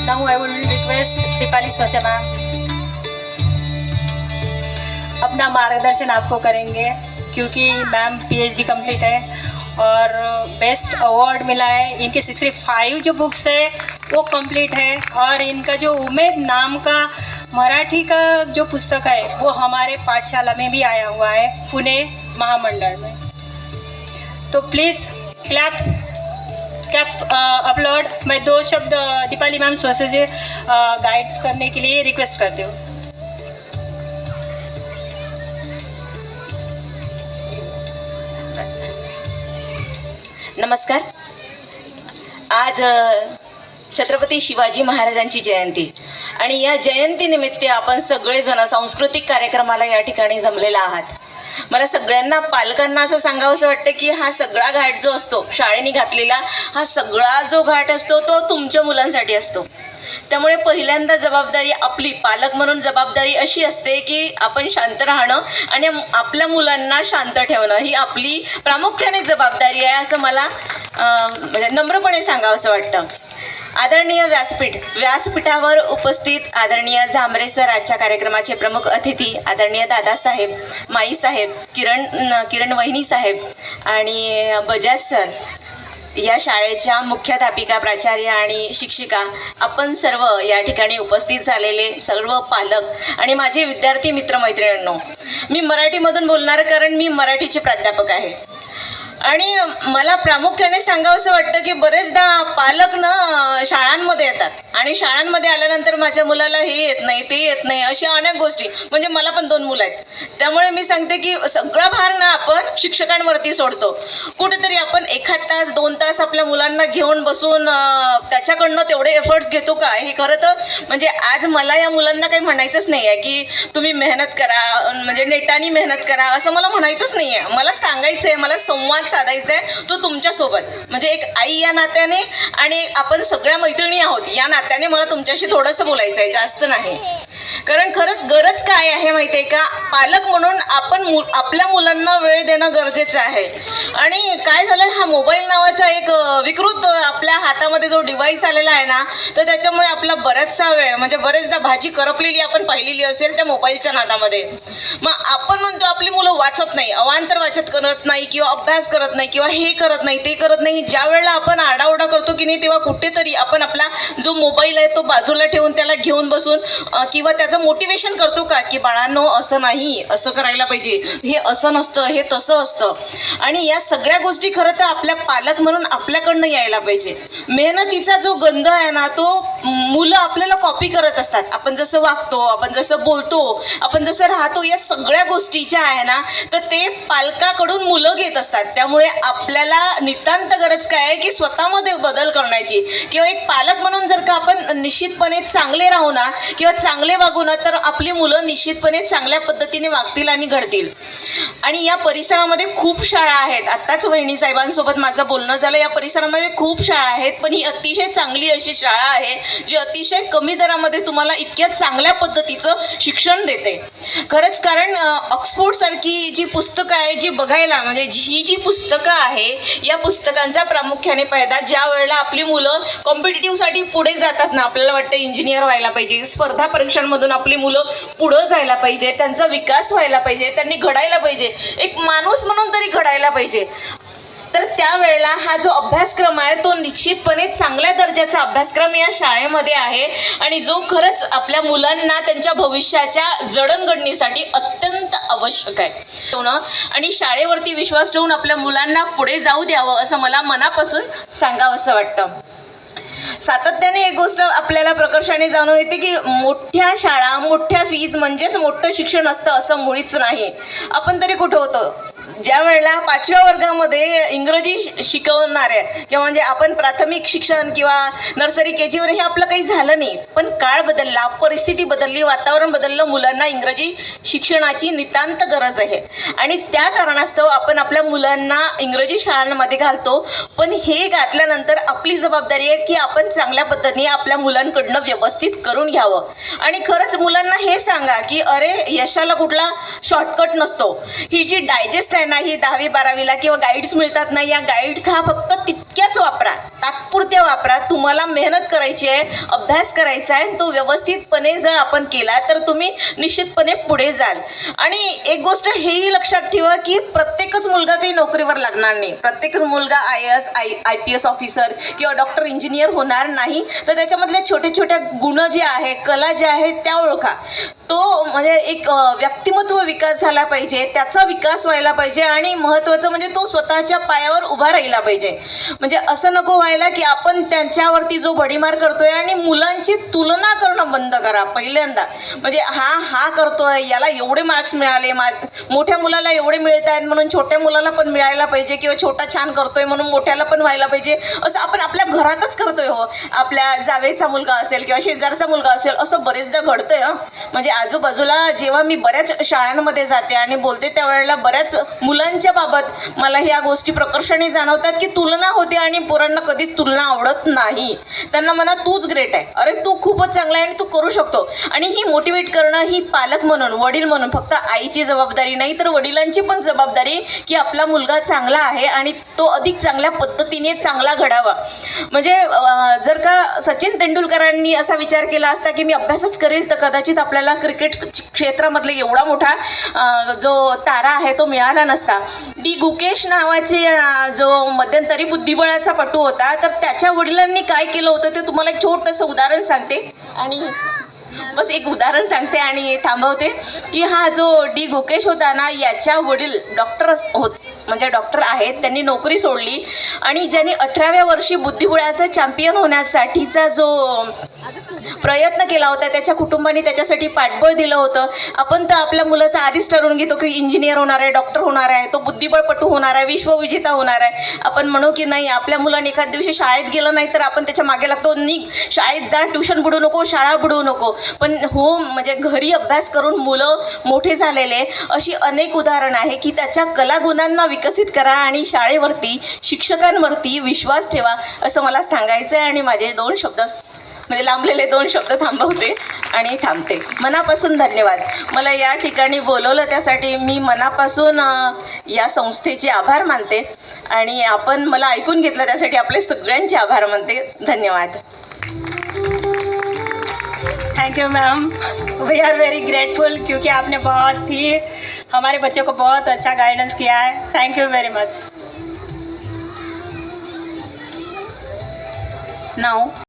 Now I will request Deepali Swasha ma'am अपना मार्गदर्शन आपको करेंगे, क्योंकि मैम पीएचडी कंप्लीट है और बेस्ट अवार्ड मिला है। इनकी 65 जो बुक्स है वो कंप्लीट है, और इनका जो उमेद नाम का मराठी का जो पुस्तक है वो हमारे पाठशाला में भी आया हुआ है, पुणे महामंडल में। तो प्लीज़ क्लैप अपलोड। मैं 2 शब्द दीपाली मैम स्वशा से गाइड्स करने के लिए रिक्वेस्ट करती हूँ। नमस्कार। आज छत्रपती शिवाजी महाराजांची जयंती आणि या जयंतीनिमित्त आपण सगळेजण सांस्कृतिक कार्यक्रमाला या ठिकाणी जमलेला आहात। मला सगळ्यांना पालकांना असं सांगावंसं वाटतं की हा सगळा घाट जो असतो शाळेने घातलेला, हा सगळा जो घाट असतो तो तुमच्या मुलांसाठी असतो। त्यामुळे पहिल्यांदा जबाबदारी आपली पालक म्हणून जबाबदारी अशी असते की आपण शांत राहणं आणि आपल्या मुलांना शांत ठेवणं ही आपली प्रामुख्याने जबाबदारी आहे, असं मला म्हणजे नम्रपणे सांगावंसं वाटतं। आदरणीय व्यासपीठावर उपस्थित आदरणीय झांबरे सर, आजच्या कार्यक्रमाचे प्रमुख अतिथी आदरणीय दादासाहेब, माईसाहेब, किरण वहिनी साहेब आणि बजाज सर, या शाळेच्या मुख्याध्यापिका, प्राचार्य आणि शिक्षिका, आपण सर्व या ठिकाणी उपस्थित झालेले सर्व पालक आणि माझे विद्यार्थी मित्रमैत्रिणींनो, मी मराठीमधून बोलणार कारण मी मराठीचे प्राध्यापक आहे। आणि मला प्रामुख्याने सांगावंसं वाटतं की बरेचदा पालक ना शाळांमध्ये येतात आणि शाळांमध्ये आल्यानंतर माझ्या मुलाला हे येत नाही, ते येत नाही, अशा अनेक गोष्टी, म्हणजे मला पण 2 मुलं आहेत, त्यामुळे मी सांगते की सगळा भार ना आपण शिक्षकांवरती सोडतो। कुठेतरी आपण 1 तास 2 तास आपल्या मुलांना घेऊन बसून त्याच्याकडनं तेवढे एफर्ट्स घेतो का, हे खरं तर म्हणजे आज मला या मुलांना काही म्हणायचंच नाही आहे की तुम्ही मेहनत करा, म्हणजे नेटाने मेहनत करा, असं मला म्हणायचंच नाही आहे। मला सांगायचं आहे, मला संवाद साधायचा आहे तो तुमच्यासोबत, म्हणजे एक आई या नात्याने आणि आपण सगळ्या मैत्रिणी आहोत या नात्याने मला तुमच्याशी थोडंसं बोलायचं आहे, जास्त नाही। कारण खरंच गरज काय आहे माहिती आहे का, पालक म्हणून आपण आपल्या मुलांना वेळ देणं गरजेचं आहे। आणि काय झालं, हा मोबाईल नावाचा एक विकृत आपल्या हातामध्ये जो डिव्हाइस आलेला आहे ना, तर त्याच्यामुळे आपला बराचसा वेळ, म्हणजे बरेचदा भाजी करपलेली आपण पाहिलेली असेल त्या मोबाईलच्या नादामध्ये। मग आपण म्हणतो आपली मुलं वाचत नाही, अवांतर वाचत करत नाही किंवा अभ्यास करत नाही किंवा हे करत नाही ते करत नाही, ज्या वेळेला आपण आरडाओरडा करतो की नाही, तेव्हा कुठेतरी आपण आपला जो मोबाईल आहे तो बाजूला ठेवून त्याला घेऊन बसून किंवा त्याचं मोटिवेशन करतो का की बाळांनो असं नाही, असं करायला पाहिजे, हे असं नसतं, हे तसं असतं। आणि या सगळ्या गोष्टी खरं तर आपल्या पालक म्हणून आपल्याकडनं यायला पाहिजे। मेहनतीचा जो गंध आहे ना, तो मुलं आपल्याला कॉपी करत असतात। आपण जसं वागतो, आपण जसं बोलतो, आपण जसं राहतो, या सगळ्या गोष्टी ज्या आहे ना, तर ते पालकाकडून मुलं घेत असतात। त्यामुळे आपल्याला नितांत गरज काय आहे की स्वतःमध्ये बदल करण्याची, किंवा एक पालक म्हणून जर का आपण निश्चितपणे चांगले राहू ना किंवा चांगले वागू ना, तर आपली मुलं निश्चितपणे चांगल्या पद्धतीने वागतील आणि घडतील। आणि या परिसरामध्ये खूप शाळा आहेत, आत्ताच वहिनी साहेबांसोबत माझं बोलणं झालं, या परिसरामध्ये खूप शाळा आहेत, पण ही अतिशय चांगली अशी शाळा आहे जी अतिशय कमी दरामध्ये तुम्हाला इतक्या चांगल्या पद्धतीचं शिक्षण देते। खरंच, कारण ऑक्सफोर्ड सारखी जी पुस्तकं आहे, जी बघायला म्हणजे ही जी पुस्तकं आहे, या पुस्तकांचा प्रामुख्याने फायदा ज्या वेळेला आपली मुलं कॉम्पिटिटिव्हसाठी पुढे जातात ना, आपल्याला वाटतं इंजिनियर व्हायला पाहिजे, स्पर्धा परीक्षांमधून आपली मुलं पुढं जायला पाहिजे, त्यांचा विकास व्हायला पाहिजे, त्यांनी घडायला पाहिजे, एक माणूस म्हणून तरी घडायला पाहिजे, तर त्यावेळेला हा जो अभ्यासक्रम आहे तो निश्चितपणे चांगल्या दर्जाचा अभ्यासक्रम या शाळेमध्ये आहे आणि जो खरंच आपल्या मुलांना त्यांच्या भविष्याच्या जडणघडणीसाठी अत्यंत आवश्यक आहे। आणि शाळेवरती विश्वास ठेवून आपल्या मुलांना पुढे जाऊ द्यावं असं मला मनापासून सांगावंसं वाटतं। सातत्याने एक गोष्ट आपल्याला प्रकर्षाने जाणून येते की मोठ्या शाळा, मोठ्या फीज म्हणजेच मोठं शिक्षण असतं असं मुळीच नाही। आपण तरी कुठं होतो, ज्या वेळेला 5व्या वर्गामध्ये इंग्रजी शिकवणाऱ्या किंवा म्हणजे आपण प्राथमिक शिक्षण किंवा नर्सरी KG वर हे आपलं काही झालं नाही, पण काळ बदलला, परिस्थिती बदलली, वातावरण बदललं, मुलांना इंग्रजी शिक्षणाची नितांत गरज आहे आणि त्या कारणास्तव आपण आपल्या मुलांना इंग्रजी शाळांमध्ये घालतो। पण हे घातल्यानंतर आपली जबाबदारी आहे की आपण चांगल्या पद्धतीने आपल्या मुलांकडनं व्यवस्थित करून घ्यावं। आणि खरंच मुलांना हे सांगा की अरे यशाला कुठला शॉर्टकट नसतो, ही जी डायजेस्ट आहे ना, ही 10वी 12वीला किंवा गाईड्स मिळतात ना, या गाईड्स हा फक्त मोजक्याच वापरा, तात्पुरत्या वापरा. तुम्हाला मेहनत करायची आहे, अभ्यास करायचा आहे. तो व्यवस्थितपणे जर आपण केला तर तुम्ही निश्चितपणे पुढे जाल. आणि एक गोष्ट हेही लक्षात ठेवा की प्रत्येकच मुलगा काही नोकरीवर लागणार नाही. प्रत्येकच मुलगा IAS IPS ऑफिसर किंवा डॉक्टर इंजिनियर होणार नाही. तर त्याच्यामधल्या छोटे छोट्या गुण जे आहे, कला ज्या आहेत त्या ओळखा. तो म्हणजे एक व्यक्तिमत्व विकास झाला पाहिजे, त्याचा विकास व्हायला पाहिजे. आणि महत्त्वाचं म्हणजे तो स्वतःच्या पायावर उभा राहिला पाहिजे. म्हणजे असं नको व्हायला की आपण त्यांच्यावरती जो भडीमार करतोय. आणि मुलांची तुलना करणं बंद करा पहिल्यांदा. म्हणजे हा करतोय, याला एवढे मार्क्स मिळाले, मोठ्या मुलाला एवढे मिळत आहेत म्हणून छोट्या मुलाला पण मिळायला पाहिजे, किंवा छोटा छान करतोय म्हणून मोठ्याला पण व्हायला पाहिजे. असं आपण आपल्या घरातच करतोय. हो, आपल्या जावेचा मुलगा असेल किंवा शेजारचा मुलगा असेल, असं बरेचदा घडतंय. म्हणजे आजूबाजूला जेव्हा मी बऱ्याच शाळांमध्ये जाते आणि बोलते त्यावेळेला बऱ्याच मुलांच्या बाबत मला ह्या गोष्टी प्रकर्षाने जाणवतात की तुलना होते. आणि पोरांना कधीच तुलना आवडत नाही. त्यांना म्हणा तूच ग्रेट आहे, अरे तू खूपच चांगला आहे आणि तू करू शकतो. आणि ही मोटिवेट करणं ही पालक म्हणून, वडील म्हणून फक्त आईची जबाबदारी नाही, तर वडिलांची पण जबाबदारी की आपला मुलगा चांगला आहे आणि तो अधिक चांगल्या पद्धतीने चांगला घडावा. म्हणजे जर का सचिन तेंडुलकरांनी असा विचार केला असता की मी अभ्यासच करेल, तर कदाचित आपल्याला क्रिकेट क्षेत्रामधले एवढा मोठा जो तारा आहे तो मिळाला नसता. डी गुकेश नावाचे जो मध्यंतरी बुद्धिबळाचा पटू होता, तर त्याच्या वडिलांनी काय केलं होतं ते तुम्हाला एक छोटंसं उदाहरण सांगते. आणि बस एक उदाहरण सांगते आणि थांबवते की हा जो डी गुकेश होता ना, याच्या वडील डॉक्टर म्हणजे डॉक्टर आहेत. त्यांनी नोकरी सोडली आणि ज्यांनी 18व्या वर्षी बुद्धिबळाचा चॅम्पियन होण्यासाठीचा जो प्रयत्न केला होता, त्याच्या कुटुंबाने त्याच्यासाठी पाठबळ दिलं होतं. आपण तर आपल्या मुलाचं आधीच ठरवून घेतो की इंजिनियर होणार आहे, डॉक्टर होणार आहे, तो बुद्धिबळपटू होणार आहे, विश्वविजेता होणार आहे. आपण म्हणू की नाही, आपल्या मुलाने एखाद दिवशी शाळेत गेलं नाही तर आपण त्याच्या मागे लागतो, निघ शाळेत जा, ट्युशन बुडू नको, शाळा बुडवू नको. पण हो, म्हणजे घरी अभ्यास करून मुलं मोठे झालेले अशी अनेक उदाहरणं आहे की त्याच्या कलागुणांना विकसित करा आणि शाळेवरती, शिक्षकांवरती विश्वास ठेवा, असं मला सांगायचं आहे. आणि माझे 2 शब्द म्हणजे लांबलेले 2 शब्द थांबवते आणि थांबते. मनापासून धन्यवाद. मला या ठिकाणी बोलवलं त्यासाठी मी मनापासून या संस्थेचे आभार मानते. आणि आपण मला ऐकून घेतलं त्यासाठी आपले सगळ्यांचे आभार मानते. धन्यवाद. Thank you ma'am, we are very grateful क्योंकि आपने बहुत ही हमारे बच्चों को बहुत अच्छा गाइडेंस किया है. Thank you very much. Now